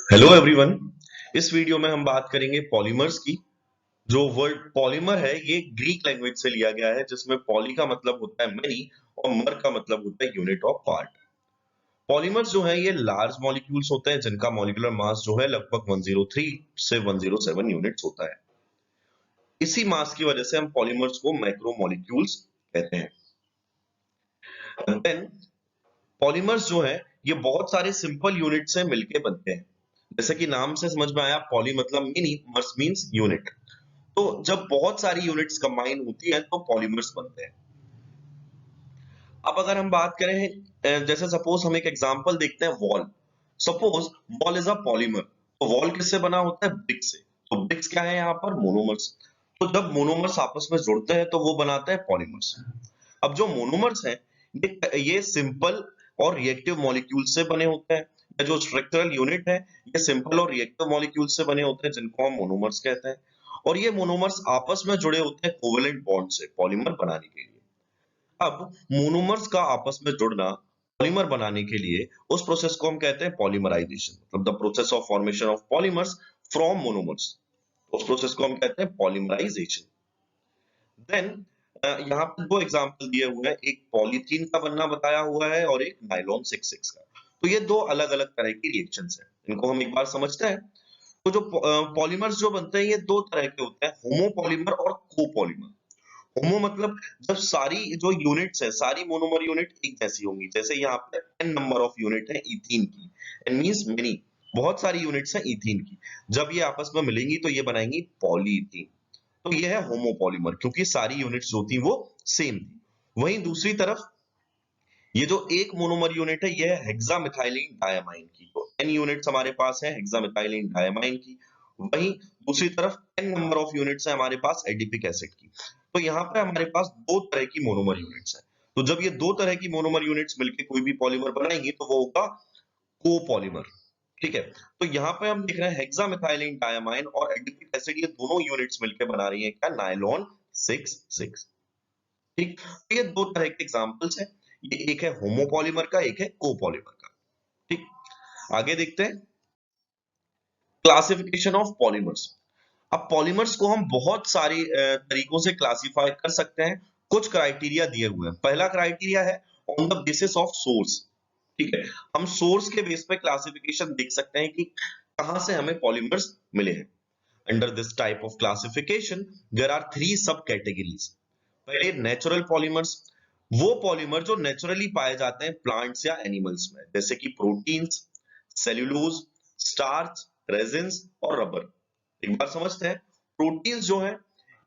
Hello everyone. इस video में हम बात करेंगे पॉलीमर्स की। जो वर्ड पॉलीमर है ये ग्रीक लैंग्वेज से लिया गया है, जिसमें पॉली का मतलब होता है मेनी और मर का मतलब होता है यूनिट ऑफ पार्ट। पॉलीमर्स जो है ये लार्ज मॉलिक्यूल्स होते हैं जिनका मॉलिक्यूलर मास जो है लगभग 103 से 107 यूनिट्स होता है। इसी मास की वजह से हम पॉलीमर्स को मैक्रो मॉलिक्यूल्स कहते हैं। देन पॉलीमर्स जो है ये बहुत सारे सिंपल यूनिट से मिलके बनते हैं। जैसे कि नाम से समझ में आया, पॉली मतलब मिनी, मर्स मींस यूनिट। तो जब बहुत सारी यूनिट्स कंबाइन होती हैं तो पॉलीमर्स बनते हैं। अब अगर हम बात करें जैसे सपोज हम एक एग्जांपल देखते हैं, wall. Suppose wall is a polymer. तो वॉल किससे बना होता है? ब्रिक से। तो ब्रिक्स क्या है यहाँ पर? मोनोमर्स। तो जब मोनोमर्स आपस में जुड़ते हैं तो वो बनाता है पॉलीमर्स। अब जो मोनोमर्स हैं ये सिंपल और रिएक्टिव मॉलिक्यूल से बने होते हैं। या जो स्ट्रक्चरल यूनिट है ये सिंपल और रिएक्टिव मॉलिक्यूल से बने होते हैं जिनको हम मोनोमर्स कहते हैं। और ये मोनोमर्स आपस में जुड़े होते हैं कोवेलेंट बॉन्ड से पॉलीमर बनाने के लिए। अब मोनोमर्स का आपस में जुड़ना पॉलीमर बनाने के लिए उस प्रोसेस को हम कहते हैं पॉलीमराइजेशन, मतलब the process of formation of polymers from monomers. उस प्रोसेस को हम कहते हैं पॉलीमराइजेशन। देन यहाँ पे दो एग्जांपल दिए हुए हैं, एक पॉलीथीन का बनना बताया हुआ है और एक नायलॉन 66 का। तो ये दो अलग अलग तरह की रिएक्शंस हैं, इनको हम एक बार समझते हैं। तो जो पॉलीमर्स जो बनते हैं ये दो तरह के होते हैं, होमोपॉलीमर और कोपॉलीमर। होमो मतलब जब सारी जो यूनिट्स है, सारी मोनोमर यूनिट एक जैसी होंगी। जैसे यहाँ पे n नंबर ऑफ यूनिट है इथीन की, n मींस मेनी, बहुत सारी यूनिट्स हैं इथीन की। जब ये आपस में मिलेंगी तो ये बनाएंगी पॉलीइथीन। तो ये है होमोपॉलीमर, क्योंकि सारी यूनिट्स जो थी वो सेम थी। वहीं दूसरी तरफ ये जो एक मोनोमर यूनिट है ये है हेक्सामिथाइलिन डायमाइन की। तो n यूनिट्स हमारे पास है हेक्सामिथाइलिन डायमाइन की। वहीं दूसरी तरफ n नंबर ऑफ यूनिट्स है हमारे पास एडिपिक एसिड की। तो यहाँ पे हमारे पास दो तरह की मोनोमर यूनिट्स है। तो जब ये दो तरह की मोनोमर यूनिट्स मिलकर कोई भी पॉलीमर बनाएंगी तो वो होगा कोपॉलीमर। ठीक है। तो यहाँ पे हम देख रहे हैं हेक्सामिथाइलिन डायमाइन और एडिपिक एसिड, ये दोनों यूनिट्स मिलकर बना रही है क्या? नायलॉन 66। ठीक। तो ये दो तरह के एग्जांपल्स हैं। ये एक है होमोपॉलीमर का, एक है कोपॉलीमर का। ठीक। आगे देखते हैं क्लासिफिकेशन ऑफ पॉलीमर्स। अब पॉलीमर्स को हम बहुत सारे तरीकों से क्लासिफाई कर सकते हैं। कुछ क्राइटेरिया दिए हुए हैं। पहला क्राइटेरिया है on the basis of source. ठीक है। हम सोर्स के बेस पे क्लासिफिकेशन देख सकते हैं कि कहां से हमें पॉलीमर्स मिले हैं। Under this type of classification there are three sub categories. पहले नेचुरल पॉलीमर्स, वो पॉलीमर जो नेचुरली पाए जाते हैं प्लांट्स या एनिमल्स में, जैसे कि प्रोटीन्स, सेल्यूलोज, स्टार्च, रेजिन्स और रबर। एक बार समझते हैं। प्रोटीन्स जो है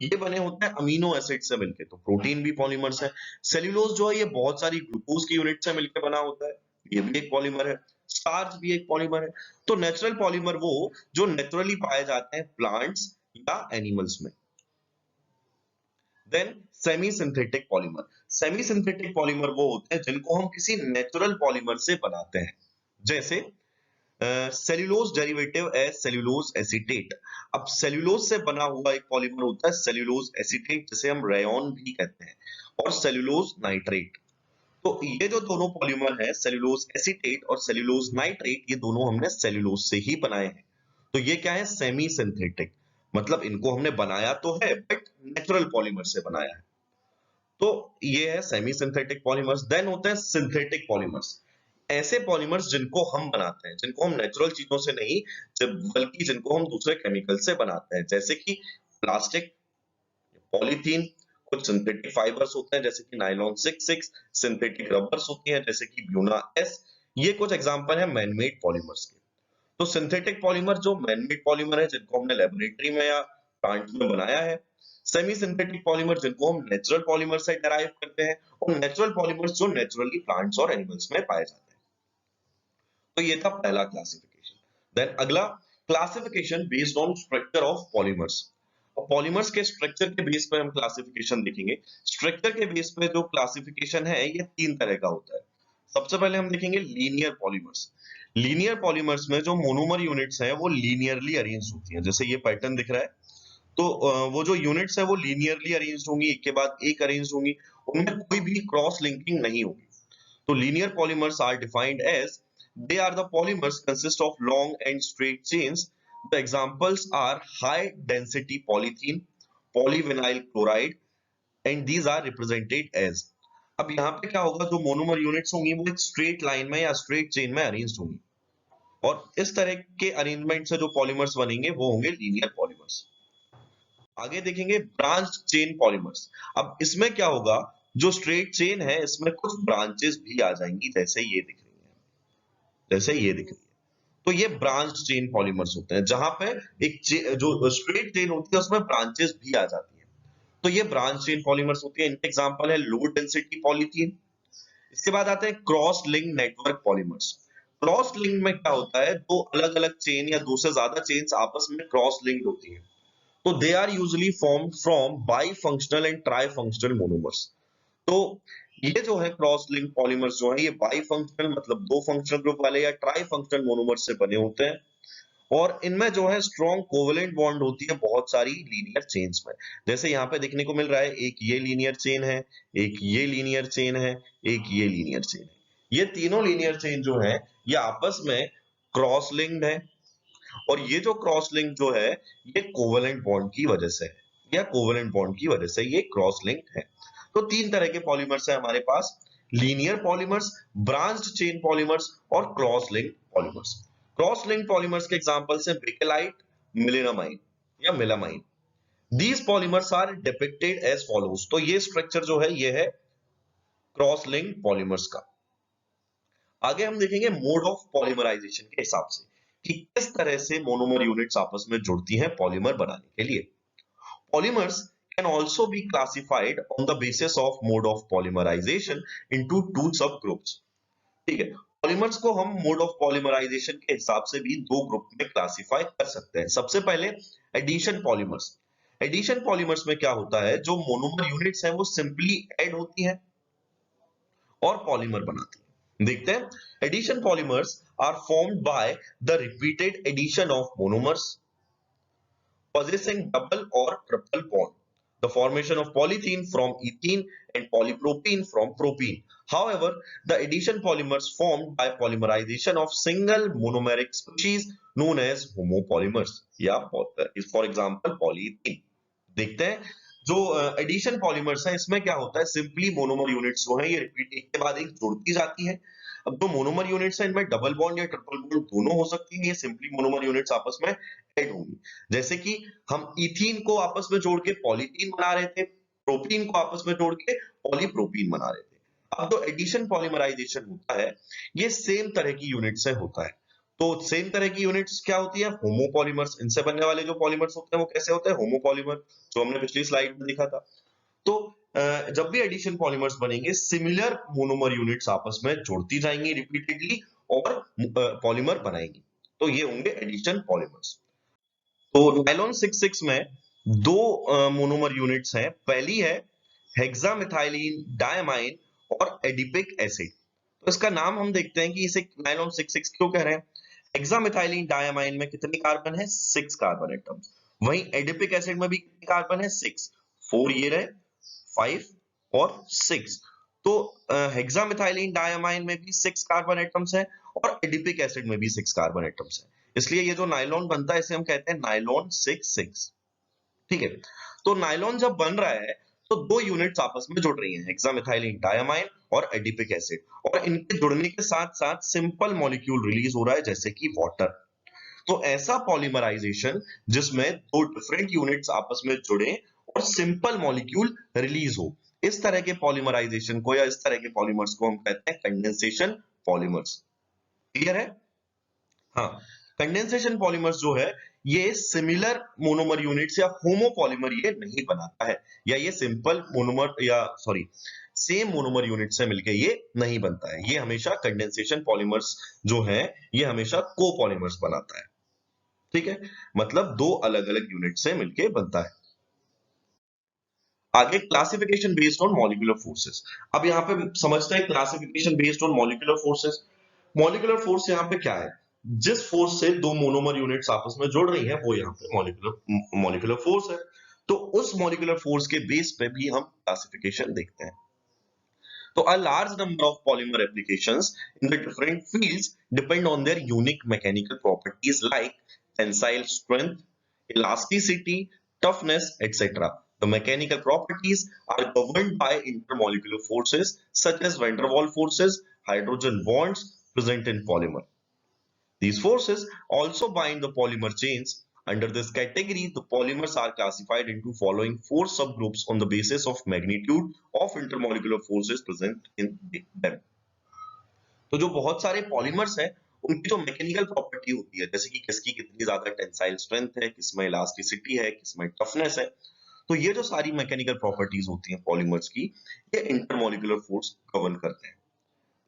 ये बने होते हैं अमीनो एसिड से मिलके, तो प्रोटीन भी पॉलीमर्स है। सेल्यूलोज जो है ये बहुत सारी ग्लूकोज की यूनिट से मिलकर बना होता है, ये भी एक पॉलीमर है। स्टार्च भी एक पॉलीमर है। तो नेचुरल पॉलीमर वो जो नेचुरली पाए जाते हैं प्लांट्स या एनिमल्स में। Then semi synthetic polymer. Semi synthetic polymer वो होते हैं जिनको हम किसी नेचुरल पॉलीमर से बनाते हैं। जैसे cellulose derivative as cellulose acetate. अब सेल्यूलोज से बना हुआ एक पॉलीमर होता है सेल्यूलोज एसीटेट, जिसे हम रेयॉन भी कहते हैं, और सेल्यूलोज नाइट्रेट। तो ये जो दोनों पॉलीमर है सेल्यूलोज एसीटेट और सेल्यूलोज नाइट्रेट, ये दोनों हमने सेल्यूलोज से ही बनाए हैं। तो ये क्या है? सेमी सिंथेटिक, मतलब इनको हमने बनाया तो है बट नेचुरल पॉलीमर से बनाया है। तो ये है सेमी सिंथेटिक पॉलीमर्स। देन होते हैं सिंथेटिक पॉलीमर्स। ऐसे पॉलीमर्स जिनको हम बनाते हैं, जिनको हम नेचुरल चीजों से नहीं बल्कि जिनको हम दूसरे केमिकल से बनाते हैं, जैसे कि प्लास्टिक, पॉलीथीन। कुछ सिंथेटिक फाइबर्स होते हैं जैसे कि नायलॉन 66, सिंथेटिक रबर्स होती हैं जैसे कि ब्यूना एस। ये कुछ एग्जांपल है मैनमेड पॉलीमर्स के। तो सिंथेटिक पॉलीमर जो मैनमेड पॉलीमर है जिनको हमने लेबोरेटरी में या प्लांट में बनाया है। सेमी सिंथेटिक पॉलीमर जिनको हम नेचुरल पॉलीमर से डेराइव करते हैं, और नेचुरल पॉलीमर्स जो नेचुरली प्लांट्स और एनिमल्स में पाए जाते हैं। तो ये था पहला क्लासिफिकेशन। देन अगला classification based on structure of polymers. और पॉलीमर्स के स्ट्रक्चर के बेस पर हम क्लासिफिकेशन देखेंगे। स्ट्रक्चर के बेस पे जो क्लासिफिकेशन है ये तीन तरह का होता है। सबसे पहले हम देखेंगे लीनियर पॉलीमर्स। लीनियर पॉलीमर्स में जो मोनोमर यूनिट्स हैं वो लीनियरली अरेंज होती हैं, जैसे ये पैटर्न दिख रहा है। तो वो जो यूनिट्स है वो लीनियरली अरेंज्ड होंगी, एक के बाद एक अरेंज्ड होंगी, उनमें कोई भी क्रॉस लिंकिंग नहीं होगी। तो linear polymers are defined as They are the polymers consist of long and straight chains. The examples are high density polythene, polyvinyl chloride, and these are represented as. अब यहाँ पे क्या होगा, जो मोनोमर यूनिट्स होंगी वो एक स्ट्रेट लाइन में या स्ट्रेट चेन में अरेंज होंगी, और इस तरह के अरेंजमेंट से जो पॉलीमर्स बनेंगे वो होंगे लीनियर पॉलीमर्स। आगे देखेंगे ब्रांच चेन पॉलीमर्स। अब इसमें क्या होगा, जो स्ट्रेट चेन है इसमें कुछ ब्रांचेस भी आ जाएंगी, जैसे ये दिख रही है, जैसे ये दिख रही है। तो ये ब्रांच चेन पॉलीमर्स होते हैं, जहां पे एक जो स्ट्रेट चेन होती है उसमें ब्रांचेस भी आ जाती है, तो ये ब्रांच चेन पॉलीमर्स होती है। इनके एग्जांपल है लो डेंसिटी पॉलीथीन। इसके बाद आते हैं cross link network polymers. Cross link में क्या होता है, दो अलग अलग चेन या दो से ज्यादा चेन्स आपस में क्रॉस लिंक्ड होती हैं, तो they are usually formed from bi functional and tri functional monomers. तो ये जो है क्रॉस लिंक पॉलीमर्स जो है ये बाई फंक्शनल मतलब दो फंक्शनल ग्रुप वाले या ट्राई फंक्शनल मोनोमर्स से बने होते हैं, और इनमें जो है स्ट्रॉन्ग कोवेलेंट बॉन्ड होती है बहुत सारी लीनियर चेन्स में। जैसे यहाँ पे देखने को मिल रहा है, एक ये लीनियर चेन है, एक ये लीनियर चेन है, एक ये लीनियर चेन है। ये तीनों लीनियर चेन जो है ये आपस में क्रॉस लिंक्ड है, और ये जो क्रॉस लिंक जो है ये कोवेलेंट बॉन्ड की वजह से है, या कोवेलेंट बॉन्ड की वजह से ये क्रॉस लिंक है। तो तीन तरह के पॉलीमर्स है हमारे पास, linear polymers, branched chain polymers और cross link polymers. Cross link polymers के एग्जांपल्स हैं बेकेलाइट, मिलेनामाइन या melamine. These polymers are depicted as follows. तो ये स्ट्रक्चर जो है ये है क्रॉस लिंक पॉलीमर्स का। आगे हम देखेंगे मोड ऑफ पॉलीमराइजेशन के हिसाब से कि किस तरह से मोनोमर यूनिट्स आपस में जुड़ती हैं पॉलीमर बनाने के लिए। Polymers can also be classified on the basis of mode of polymerization into two subgroups। ठीक है, पॉलीमर्स को हम मोड ऑफ पॉलीमराइजेशन के हिसाब से भी दो ग्रुप में क्लासिफाई कर सकते हैं। सबसे पहले एडिशन पॉलीमर्स। एडिशन पॉलीमर्स में क्या होता है, जो मोनोमर यूनिट्स हैं वो सिंपली ऐड होती हैं और पॉलीमर बनाती हैं। देखते हैं, addition polymers are formed by the repeated addition of monomers possessing double or triple bond, the formation of polythene from ethene and polypropene from propene. However, the addition polymers formed by polymerization of single monomeric species known as homopolymers या for example polyethene। देखते हैं, जो addition polymers है इसमें क्या होता है, simply monomer units जो है ये रिपीट एक के बाद एक जुड़ती जाती है। अब जो मोनोमर यूनिट्स है इनमें डबल बॉन्ड या ट्रिपल बॉन्ड दोनों हो सकती है, ये सिंपली मोनोमर यूनिट्स आपस में ऐड होंगी। जैसे कि हम इथीन को आपस में जोड़ के पॉलीथीन बना रहे थे, प्रोपीन को आपस में जोड़ के पॉलीप्रोपीन बना रहे थे। अब जो एडिशन पॉलीमराइजेशन होता है ये सेम तरह की यूनिट से होता है। तो सेम तरह की यूनिट्स क्या होती है, होमोपॉलीमर्स। इनसे बनने वाले जो पॉलीमर्स होते हैं वो कैसे होते हैं, होमोपॉलीमर, जो हमने पिछली स्लाइड में दिखा था। तो जब भी एडिशन पॉलीमर्स बनेंगे सिमिलर मोनोमर यूनिट्स आपस में जुड़ती जाएंगी रिपीटेडली और पॉलीमर बनाएंगी, तो ये होंगे एडिशन पॉलीमर्स। तो नायलॉन 66 में दो मोनोमर यूनिट्स हैं। पहली है हेक्सामिथाइलिन डायमाइन और एडिपिक एसिड। तो इसका नाम हम देखते हैं कि इसे नायलॉन 66 क्यों कह रहे हैं। हेक्सामिथाइलिन डायमाइन में कितने कार्बन है, 6 कार्बन एटम्स। वहीं एडिपिक एसिड में भी कितने कार्बन है, 6, 4 ये रहे, 5 और 6। तो हेक्सामिथाइलिन डायमाइन में भी 6 कार्बन एटम्स हैं और एडिपिक एसिड में भी 6 कार्बन एटम्स हैं। इसलिए ये जो नायलॉन बनता है इसे हम कहते हैं नायलॉन 66। ठीक है, तो नायलॉन जब बन रहा है तो दो यूनिट्स आपस में जुड़ रही हैं, हेक्सामिथाइलिन डायमाइन और एडिपिक एसिड, और इनके जुड़ने के साथ साथ सिंपल मॉलिक्यूल रिलीज हो रहा है जैसे कि वाटर। तो ऐसा पॉलीमराइजेशन जिसमें दो डिफरेंट यूनिट्स आपस में जुड़े और सिंपल मॉलिक्यूल रिलीज हो, इस तरह के पॉलीमराइजेशन को या इस तरह के पॉलीमर्स को हम कहते हैं कंडेंसेशन पॉलीमर्स। क्लियर है? हाँ, कंडेंसेशन पॉलीमर्स जो है ये सिमिलर मोनोमर यूनिट्स या होमोपॉलीमर ये नहीं बनाता है, या ये सिंपल मोनोमर या सॉरी सेम मोनोमर यूनिट से मिलके ये नहीं बनता है। ये हमेशा कंडेंसेशन पॉलीमर्स जो है ये हमेशा कोपॉलीमर्स बनाता है। ठीक है, मतलब दो अलग अलग यूनिट से मिलके बनता है। आगे classification based on molecular forces. अब यहाँ पे समझते हैं classification based on molecular forces. Molecular force यहाँ पे क्या है, जिस फोर्स से दो मोनोमर यूनिट्स आपस में जुड़ रही हैं वो यहाँ पे मॉलिक्यूलर फोर्स है। तो उस मॉलिक्यूलर फोर्स के बेस पे भी हम क्लासिफिकेशन देखते हैं। तो a large number of polymer applications in the different fields depend on their unique mechanical properties like tensile strength, elasticity, toughness, etc. The mechanical properties are governed by intermolecular forces such as van der Waals forces, hydrogen bonds present in polymer. These forces also bind the polymer chains. Under this category, the polymers are classified into following four subgroups on the basis of magnitude of intermolecular forces present in them. तो जो बहुत सारे polymers हैं, उनकी जो mechanical property होती है, जैसे कि किसकी कितनी ज्यादा टेंसाइल स्ट्रेंथ है, किसमें इलास्टिसिटी है, किसमें टफनेस है, तो ये जो सारी मैकेनिकल प्रॉपर्टीज होती हैं पॉलीमर्स की, ये इंटरमोलिकुलर फोर्स गवर्न करते हैं।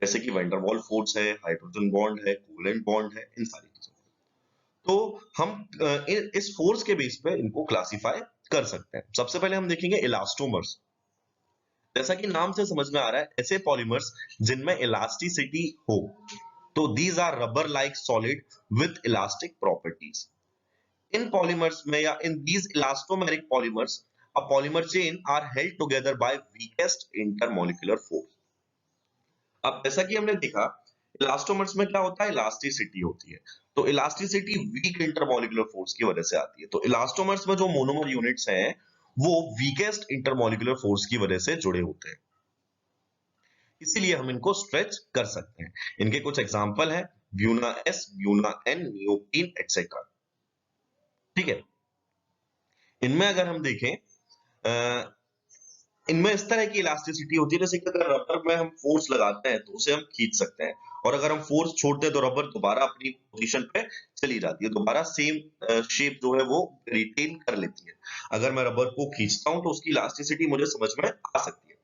जैसे कि वैन डर वाल फोर्स है, हाइड्रोजन बॉन्ड है, कोवेलेंट बॉन्ड है, इन सारी चीजों। तो हम इस फोर्स के बेस पे इनको क्लासिफाई कर सकते हैं। सबसे पहले हम देखेंगे इलास्टोमर्स। जैसा कि नाम से समझ में आ रहा है, ऐसे पॉलीमर्स जिनमें इलास्टिसिटी हो, तो these are rubber like solid with elastic properties. इन पॉलीमर्स में या in these elastomeric polymers a polymer chain are held together by weakest intermolecular force. अब जैसा कि हमने देखा, इलास्टोमर्स में क्या होता है, इलास्टिसिटी होती है। तो इलास्टिसिटी वीक इंटरमोलिकुलर फोर्स की वजह से आती है। तो इलास्टोमर्स में जो मोनोमर यूनिट्स हैं, वो वीकेस्ट इंटरमोलिकुलर फोर्स की वजह से जुड़े होते हैं, इसीलिए हम इनको स्ट्रेच कर सकते हैं। इनके कुछ एग्जांपल हैं, buna S, buna N, neoprene etcetera. ठीक है, इनमें अगर हम देखें, इनमें इस तरह की इलास्टिसिटी होती है, जैसे कि अगर रबर में हम फोर्स लगाते हैं तो उसे हम खींच सकते हैं, और अगर हम फोर्स छोड़ते हैं तो रबर दोबारा अपनी पोजीशन पे चली जाती है, दोबारा सेम शेप जो है वो रिटेन कर लेती है। अगर मैं रबर को खींचता हूं तो उसकी इलास्टिसिटी मुझे समझ में आ सकती है।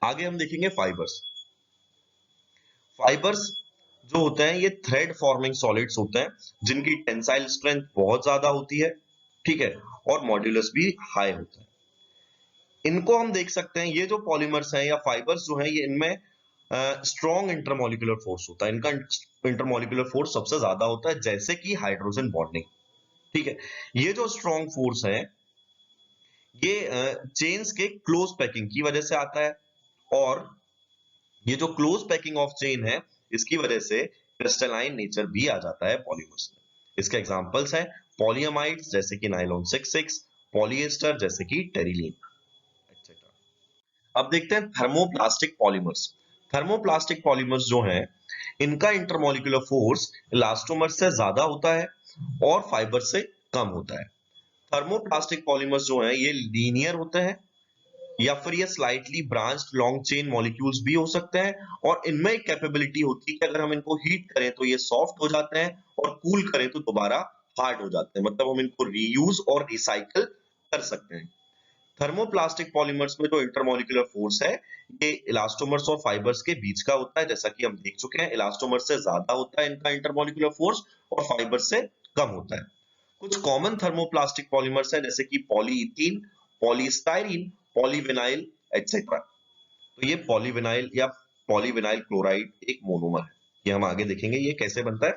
आगे हम देखेंगे फाइबर्स। फाइबर्स जो होते हैं, ये थ्रेड फॉर्मिंग सॉलिड्स होते हैं, जिनकी टेंसाइल स्ट्रेंथ बहुत ज्यादा होती है, ठीक है, और मॉड्यूलस भी हाई होता है। इनको हम देख सकते हैं, ये जो पॉलीमर्स हैं या फाइबर्स जो हैं, ये इनमें स्ट्रॉन्ग इंटरमोलिकुलर फोर्स होता है। इनका इंटरमोलिकुलर फोर्स सबसे ज्यादा होता है, जैसे कि हाइड्रोजन बॉन्डिंग। ठीक है, ये जो स्ट्रॉन्ग फोर्स है, ये चेन्स के क्लोज पैकिंग की वजह से आता है, और ये जो क्लोज पैकिंग ऑफ चेन है, इसकी वजह से क्रिस्टलाइन नेचर भी आ जाता है पॉलीमर्स में। इसके एग्जांपल्स हैं पॉलीअमाइड्स जैसे कि नाइलॉन 66, पॉलीएस्टर जैसे कि टेरिलीन एक्सेट्रा। अब देखते हैं थर्मोप्लास्टिक पॉलीमर्स। थर्मोप्लास्टिक पॉलीमर्स जो हैं, इनका इंटरमोलिकुलर फोर्स इलास्टोमर से ज्यादा होता है और फाइबर से कम होता है। थर्मोप्लास्टिक पॉलीमर्स जो हैं, ये लीनियर होते हैं, या फिर ये slightly branched long chain molecules भी हो सकते हैं, और इनमें एक कैपेबिलिटी होती है कि अगर हम इनको हीट करें तो ये सॉफ्ट हो जाते हैं, और कूल करें तो दोबारा हार्ड हो जाते हैं। मतलब हम इनको रीयूज और रिसाइकल कर सकते हैं। थर्मोप्लास्टिक पॉलीमर्स में जो इंटरमोलिकुलर फोर्स है, ये इलास्टोमर्स और फाइबर्स के बीच का होता है। जैसा कि हम देख चुके हैं, इलास्टोमर से ज्यादा होता है इनका इंटरमोलिकुलर फोर्स, और फाइबर से कम होता है। कुछ कॉमन थर्मोप्लास्टिक पॉलीमर्स हैं, जैसे कि पॉलीइथीन, पॉलीस्टाइरीन, पॉलीविनाइल एक्सेट्रा। तो ये पॉलीविनाइल या पॉलीविनाइल क्लोराइड एक मोनोमर है, ये हम आगे देखेंगे ये कैसे बनता है।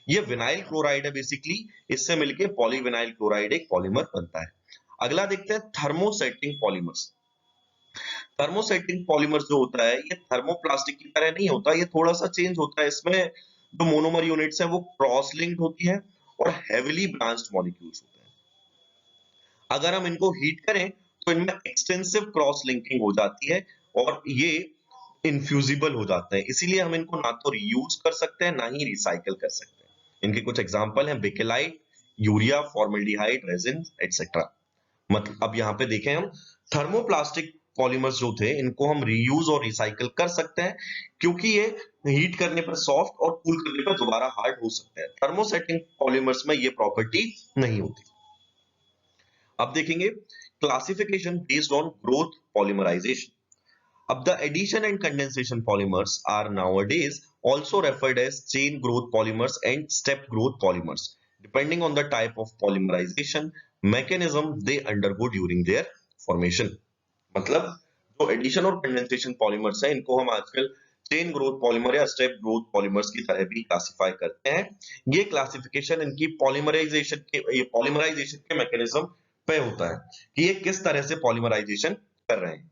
ये विनाइल क्लोराइड है बेसिकली, इससे मिलके पॉलीविनाइल क्लोराइड एक पॉलीमर बनता है। अगला देखते हैं थर्मोसेटिंग पॉलीमर्स। थर्मोसेटिंग पॉलीमर्स जो होता है, ये थर्मोप्लास्टिक की तरह नहीं होता, ये थोड़ा सा चेंज होता है। इसमें जो मोनोमर यूनिट्स हैं वो क्रॉस लिंक्ड होती है और हेविली ब्रांच्ड मॉलिक्यूल्स होते हैं। अगर हम इनको हीट करें तो इनमें एक्सटेंसिव क्रॉस लिंकिंग हो जाती है, और ये इनफ्यूजिबल हो जाते हैं, इसीलिए हम इनको ना तो रीयूज कर सकते हैं ना ही रिसाइकल कर सकते हैं। इनके कुछ एग्जांपल हैं bakelite, urea, formaldehyde, resin etcetera. मतलब अब यहाँ पे देखें हम, थर्मोप्लास्टिक पॉलीमर्स जो थे, इनको हम रीयूज और रिसाइकल कर सकते हैं, क्योंकि ये हीट करने पर सॉफ्ट और कूल करने पर दोबारा हार्ड हो सकते हैं। थर्मोसेटिंग पॉलीमर्स में ये प्रॉपर्टी नहीं होती। अब देखेंगे classification based on growth polymerization. अब the addition and condensation polymers are nowadays also referred as chain growth polymers and step growth polymers, depending on the type of polymerization mechanism they undergo during their formation. मतलब जो addition और condensation polymers हैं, इनको हम आजकल chain growth polymer या step growth polymers की तरह भी क्लासिफाई करते हैं। ये क्लासिफिकेशन इनकी पॉलीमराइजेशन के मैकेनिज्म पे होता है कि ये किस तरह से पॉलीमराइजेशन कर रहे हैं।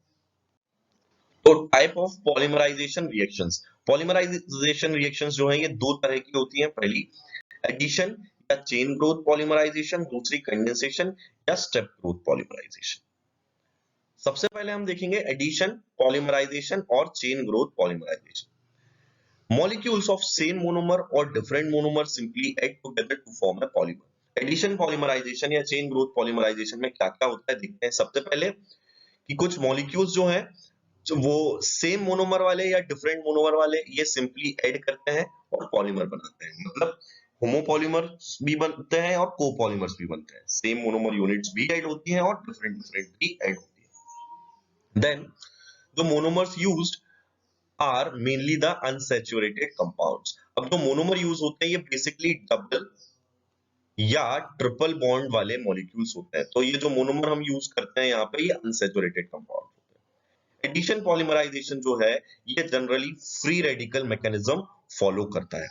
तो type of polymerization reactions, polymerization reactions जो है ये दो तरह की होती हैं। पहली एडिशन या चेन ग्रोथ पॉलीमराइजेशन, दूसरी कंडेंसेशन या स्टेप ग्रोथ पॉलीमराइजेशन। सबसे पहले हम देखेंगे एडिशन, पॉलीमराइजेशन और chain growth polymerization. Molecules of same monomer or different monomer simply add together to form a polymer. Addition polymerization या चेन ग्रोथ पॉलीमराइजेशन में क्या क्या होता है देखते हैं। सबसे पहले कि कुछ मॉलिक्यूल्स जो हैं जो वो सेम मोनोमर वाले या डिफरेंट मोनोमर वाले ये सिंपली ऐड करते हैं और पॉलीमर बनाते हैं। मतलब होमोपॉलीमर्स भी बनते हैं और कोपॉलीमर्स भी बनते हैं। सेम मोनोमर यूनिट्स भी ऐड होती हैं और डिफरेंट डिफरेंट भी ऐड होती है। Then the monomers used are mainly the unsaturated compounds. अब जो मोनोमर यूज होते हैं ये बेसिकली डबल या ट्रिपल बॉन्ड वाले मॉलिक्यूल्स होते हैं। तो ये जो मोनोमर हम यूज करते हैं यहाँ पे ये अनसैचुरेटेड कंपाउंड होते हैं। एडिशन पॉलीमराइजेशन जो है ये generally free radical mechanism follow करता है।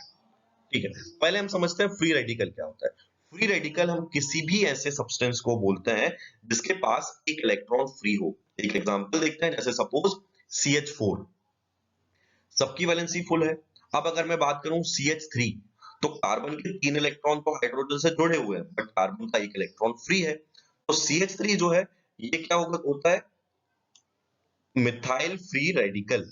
ठीक है, पहले हम समझते हैं फ्री रेडिकल क्या होता है। फ्री रेडिकल हम किसी भी ऐसे सब्सटेंस को बोलते हैं जिसके पास एक इलेक्ट्रॉन फ्री हो। एक एग्जांपल देखते हैं, जैसे सपोज CH4, सबकी वैलेंसी फुल है। अब अगर मैं बात करूं CH3, तो कार्बन के 3 इलेक्ट्रॉन तो हाइड्रोजन से जुड़े हुए हैं बट कार्बन का एक इलेक्ट्रॉन फ्री है। तो CH3 जो है ये क्या होता है, मिथाइल फ्री रेडिकल।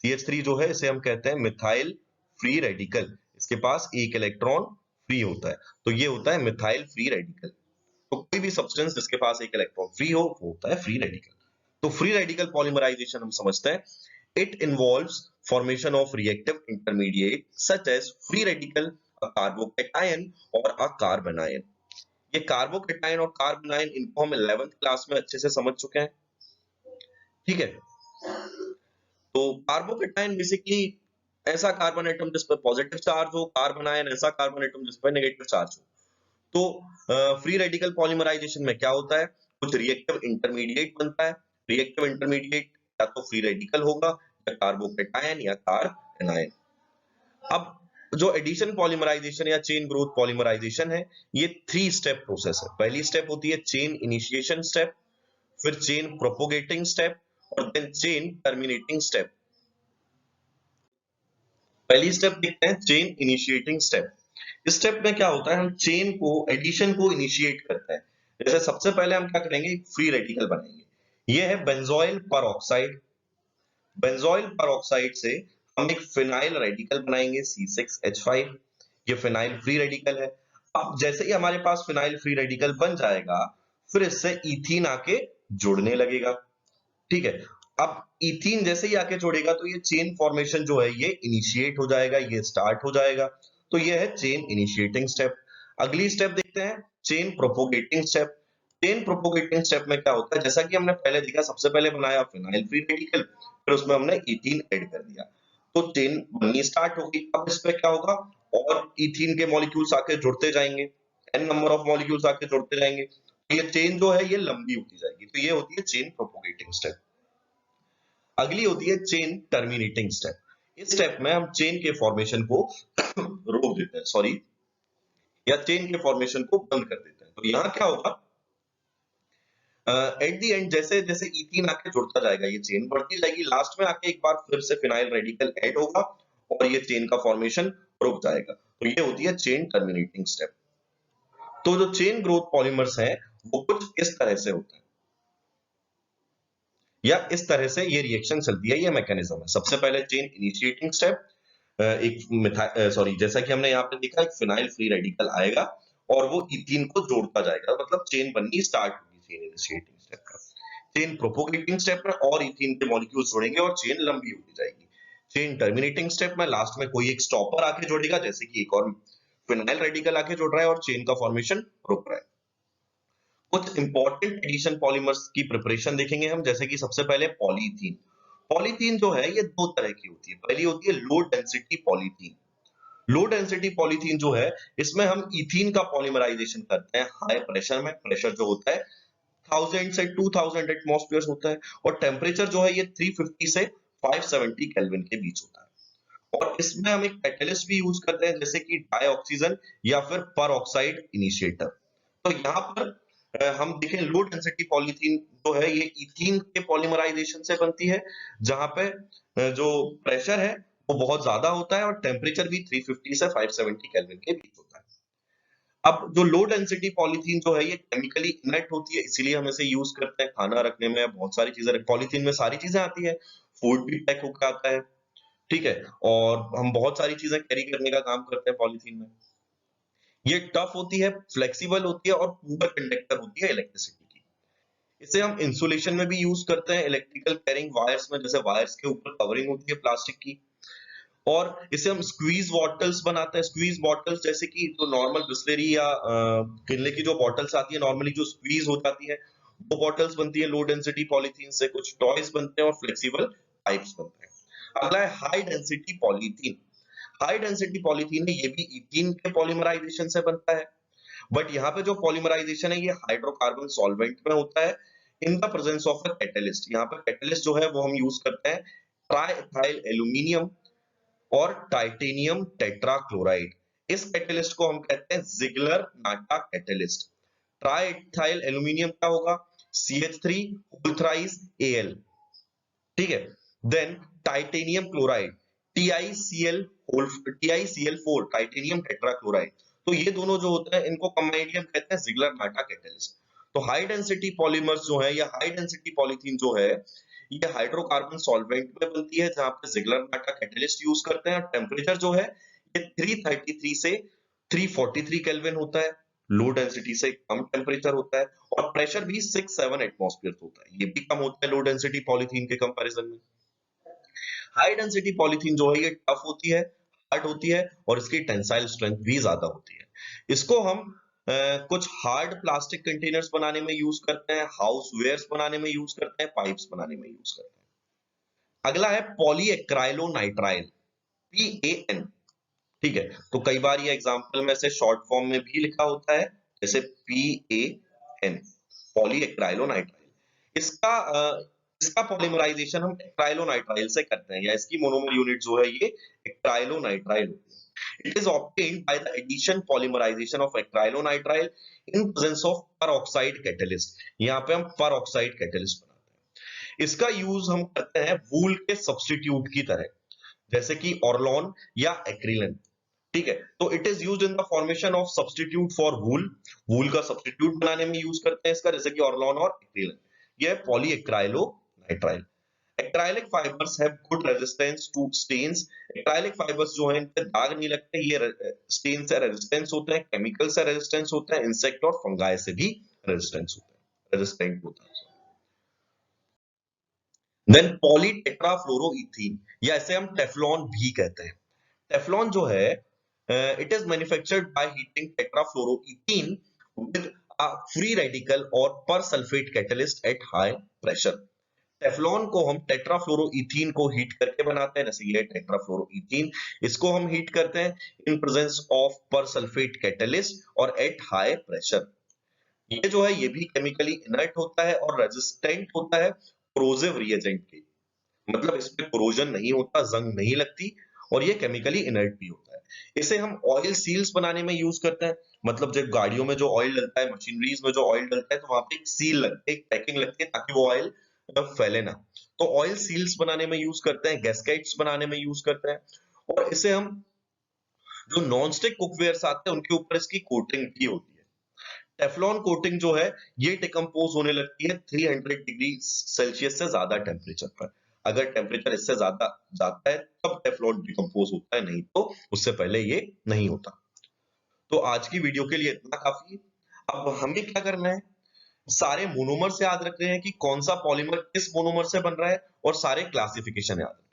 CH3 जो है इसे हम कहते हैं मिथाइल फ्री रेडिकल। इसके पास एक इलेक्ट्रॉन फ्री होता है, तो ये होता है मिथाइल फ्री रेडिकल। तो कोई भी सब्सटेंस जिसके पास एक इलेक्ट्रॉन फ्री हो वो होता है फ्री रेडिकल। तो फ्री रेडिकल पॉलीमराइजेशन हम समझते हैं, it involves formation of reactive intermediate such as free radical, a carbocation और a carbanion। ये कार्बोकेटाइन और कार्बनाइन इनको हम 11th क्लास में अच्छे से समझ चुके हैं। ठीक है, तो कार्बोकेटाइन बेसिकली ऐसा कार्बन एटम जिस पर पॉजिटिव चार्ज हो, कार्बनाइन ऐसा कार्बन एटम जिस पर नेगेटिव चार्ज हो। तो फ्री रेडिकल पॉलीमराइजेशन में क्या होता है, कुछ रिएक्टिव इंटरमीडिएट बनता है। रिएक्टिव इंटरमीडिएट या तो फ्री रेडिकल होगा या कार्बोकेटायन या कार्बनाइन। अब जो एडिशन पॉलीमराइजेशन या चेन ग्रोथ पॉलीमराइजेशन है ये 3 स्टेप प्रोसेस है। पहली स्टेप होती है चेन इनिशिएशन स्टेप, फिर चेन प्रोपोगेटिंग स्टेप और देन चेन टर्मिनेटिंग स्टेप। पहली स्टेप देखते हैं चेन इनिशिएटिंग स्टेप। इस स्टेप में क्या होता है, हम चेन को एडिशन को इनिशिएट करते हैं। जैसे सबसे पहले हम क्या करेंगे, फ्री रेडिकल बनाएंगे। ये है बेंजोइल परऑक्साइड। बेंजोइल परऑक्साइड से हम एक फिनाइल रेडिकल बनाएंगे C6H5। ये फिनाइल फ्री रेडिकल है। अब जैसे ही हमारे पास फिनाइल फ्री रेडिकल बन जाएगा फिर इससे इथीन आके जुड़ने लगेगा। ठीक है, अब इथीन जैसे ही आके जोड़ेगा तो ये चेन फॉर्मेशन जो है ये इनिशिएट हो जाएगा, ये स्टार्ट हो जाएगा। तो ये है चेन इनिशिएटिंग स्टेप। अगली स्टेप देखते हैं chain propagating step. Chain propagating step में क्या होता है, जैसा कि हमने पहले देखा, सबसे पहले बनाया फिनाइल फ्री रेडिकल, फिर उसमें हमने इथीन ऐड कर दिया तो चेन बननी स्टार्ट होगी। अब इस पे क्या होगा, और इथीन के मॉलिक्यूल्स आके जुड़ते जाएंगे, n नंबर ऑफ मॉलिक्यूल्स आके जुड़ते जाएंगे, तो ये चेन जो है ये लंबी होती जाएगी। तो ये होती है चेन प्रोपोगेटिंग स्टेप। अगली होती है चेन टर्मिनेटिंग स्टेप। इस स्टेप में हम चेन के फॉर्मेशन को रोक देते हैं, सॉरी, या चेन के फॉर्मेशन को बंद कर देते हैं। तो यहाँ क्या होगा, एट द एंड जैसे जैसे इथीन आके जुड़ता जाएगा ये चेन बढ़ती जाएगी, लास्ट में आके एक बार फिर से फिनाइल रेडिकल ऐड होगा और ये चेन का फॉर्मेशन रुक जाएगा। तो ये होती है चेन टर्मिनेटिंग स्टेप। तो जो चेन ग्रोथ पॉलीमर्स हैं वो कुछ इस तरह से होते हैं, या इस तरह से ये रिएक्शन चलती है, ये मैकेनिज्म है। सबसे पहले चेन इनिशिएटिंग स्टेप, एक सॉरी, जैसा कि हमने यहाँ पे देखा एक फिनाइल फ्री रेडिकल आएगा और वो इथीन को जोड़ता जाएगा, मतलब चेन बननी स्टार्ट होगी चेन इनिशिएटिंग स्टेप का। चेन प्रोपोगेटिंग स्टेप में और इथीन के मॉलिक्यूल्स जुड़ेंगे और चेन लंबी होती जाएगी। चेन टर्मिनेटिंग स्टेप में लास्ट में कोई एक स्टॉपर आके जोड़ेगा, जैसे कि एक और फिनाइल रेडिकल आके जुड़ रहा है और चेन का फॉर्मेशन रुक रहा है। कुछ इंपॉर्टेंट एडिशन पॉलीमर्स की प्रिपरेशन देखेंगे हम, जैसे कि सबसे पहले पॉलीथीन। पॉलीथीन जो है ये दो तरह की होती है। पहली होती है low density polythene. Low density polythene जो है इसमें हम इथीन का पॉलीमराइजेशन करते हैं हाई प्रेशर में। प्रेशर जो होता है 1000 से 2000 एटमॉस्फेयर होता है और टेम्परेचर जो है ये 350 से 570 केल्विन के बीच होता है। और इसमें हम एक कैटलिस्ट भी यूज करते हैं जैसे कि डाई ऑक्सीजन या फिर पर ऑक्साइड इनिशिएटर। तो यहाँ पर हम देखें लो डेंसिटी पॉलीथीन जो है ये इथीन के पॉलीमराइजेशन से बनती है, जहां पे जो प्रेशर है वो बहुत ज्यादा होता है और टेम्परेचर भी 350 से 570 केल्विन के बीच होता है। अब जो लो डेंसिटी पॉलीथीन जो है ये केमिकली इनर्ट होती है, इसीलिए हम इसे यूज करते हैं खाना रखने में, बहुत सारी चीजें पॉलीथीन में सारी चीजें आती है, फूड भी पैक होकर आता है, ठीक है, और हम बहुत सारी चीजें कैरी करने का काम करते हैं पॉलीथीन में। ये टफ होती है, फ्लेक्सिबल होती है और पुअर कंडक्टर होती है इलेक्ट्रिसिटी की। इसे हम इंसुलेशन में भी यूज करते हैं, इलेक्ट्रिकल कैरिंग वायर्स में, जैसे वायर्स के ऊपर कवरिंग होती है प्लास्टिक की। और इसे हम स्क्वीज बॉटल्स बनाते हैं, स्क्वीज बॉटल्स जैसे कि जो नॉर्मल बिस्लेरी या किनले की जो बॉटल्स आती है नॉर्मली जो स्क्वीज हो जाती है, वो बॉटल्स बनती है लो डेंसिटी पॉलीथीन से। कुछ टॉयज बनते हैं और फ्लेक्सिबल पाइप्स बनते हैं। अगला है high density polythene. High density polythene है, ये भी इथीन के पॉलीमराइजेशन से बनता है, बट यहाँ पे जो पॉलीमराइजेशन है ये हाइड्रोकार्बन सॉल्वेंट में होता है in the presence of a catalyst. यहाँ पे कैटलिस्ट जो है वो हम यूज करते हैं ट्राइथाइल एल्यूमिनियम और टाइटेनियम टेट्राक्लोराइड। इस कैटलिस्ट को हम कहते हैं Ziegler Natta catalyst. Triethyl aluminium क्या होगा? CH3 होल थ्राइस Al, ठीक है। Then titanium chloride TiCl4 titanium tetrachloride. तो ये दोनों जो होते हैं इनको कंबाइंडली हम कहते हैं जिगलर नाटा कैटलिस्ट। तो हाई डेंसिटी पॉलीमर्स जो है या हाई डेंसिटी पॉलीथीन जो है ये हाइड्रोकार्बन सॉल्वेंट में बनती है, जहां पे जिगलर नाटा कैटलिस्ट यूज करते हैं। टेम्परेचर जो है ये 333 से 343 केल्विन होता है, लो डेंसिटी से कम टेम्परेचर होता है, और प्रेशर भी 6-7 एटमॉस्फेयर होता है, ये भी कम होता है लो डेंसिटी पॉलीथीन के कंपैरिजन में। हाई डेंसिटी पॉलीथीन जो है ये टफ होती है, हार्ड होती है और इसकी टेंसाइल स्ट्रेंथ भी ज्यादा होती है। इसको हम कुछ हार्ड प्लास्टिक कंटेनर्स बनाने में यूज करते हैं, हाउस वेयर्स बनाने में यूज करते हैं, पाइप्स बनाने में यूज करते हैं। अगला है पॉलीएक्राइलोनाइट्राइल, PAN, ठीक है। तो कई बार ये एग्जांपल में से शॉर्ट फॉर्म में भी लिखा होता है, जैसे PAN, पॉलीएक्राइलोनाइट्राइल। इसका पॉलीमराइजेशन हम एक्राइलोनाइट्राइल से करते हैं, या इसकी मोनोमर यूनिट जो है ये एक्राइलोनाइट्राइल होती है। It is obtained by the addition polymerisation of acrylonitrile in presence of peroxide catalyst. यहाँ पे हम परऑक्साइड कैटलिस्ट बनाते हैं। इसका यूज हम करते हैं वूल के सब्स्टिट्यूट की तरह, जैसे कि ऑर्लोन या एक्रिलिन, ठीक है। तो it is used in the formation of substitute for wool, wool का सब्स्टिट्यूट बनाने में यूज करते हैं इसका, जैसे कि ऑर्लोन और एक्रिलिन। ये है polyacrylonitrile. Acrylic fibres have good resistance to stains. Acrylic fibres जो हैं इन पे दाग नहीं लगते, ये स्टेन से रेजिस्टेंस होते हैं, केमिकल से रेजिस्टेंस होते हैं, इंसेक्ट और फंगाई से भी रेजिस्टेंस होते हैं, रेजिस्टेंट होता है। देन पॉलीटेट्राफ्लोरोइथीन, या इसे हम टेफ्लॉन भी कहते हैं। टेफ्लॉन जो है it is manufactured by heating tetrafluoroethene with a free radical और persulphate catalyst at high pressure. Teflon को हम टेट्राफ्लोरोइथीन को हीट करके बनाते हैं, जैसे ये टेट्राफ्लोरोइथीन, इसको हम हीट करते हैं इन प्रेजेंस ऑफ पर सल्फेट कैटलिस्ट और एट हाई प्रेशर। ये जो है ये भी केमिकली इनर्ट होता है और रेजिस्टेंट होता है कोरोसिव रिएजेंट के, मतलब इसमें कोरोजन नहीं होता, जंग नहीं लगती, और ये केमिकली इनर्ट भी होता है। इसे हम ऑयल सील्स बनाने में यूज करते हैं, मतलब जब गाड़ियों में जो ऑयल डलता है, मशीनरीज में जो ऑयल डलता है, तो वहां पे एक सील लगती है, एक पैकिंग लगती है, ताकि वो ऑयल फैले ना। तो ऑयल सील्स बनाने में यूज करते हैं, गैस्केट्स बनाने में यूज करते हैं, और इसे हम जो नॉन स्टिक कुकवेयर्स आते हैं उनके ऊपर इसकी कोटिंग भी होती है। टेफ्लॉन कोटिंग जो है ये डिकम्पोज होने लगती है 300 डिग्री सेल्सियस से ज्यादा टेम्परेचर पर। अगर टेम्परेचर इससे ज्यादा जाता है तब टेफ्लॉन डिकम्पोज होता है, नहीं तो उससे पहले ये नहीं होता। तो आज की वीडियो के लिए इतना काफी है। अब हमें क्या करना है, सारे मोनोमर से याद रख रहे हैं कि कौन सा पॉलीमर किस मोनोमर से बन रहा है, और सारे क्लासिफिकेशन याद रख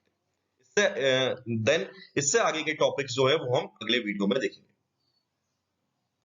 रहे हैं। इससे देन इससे आगे के टॉपिक्स जो है वो हम अगले वीडियो में देखेंगे।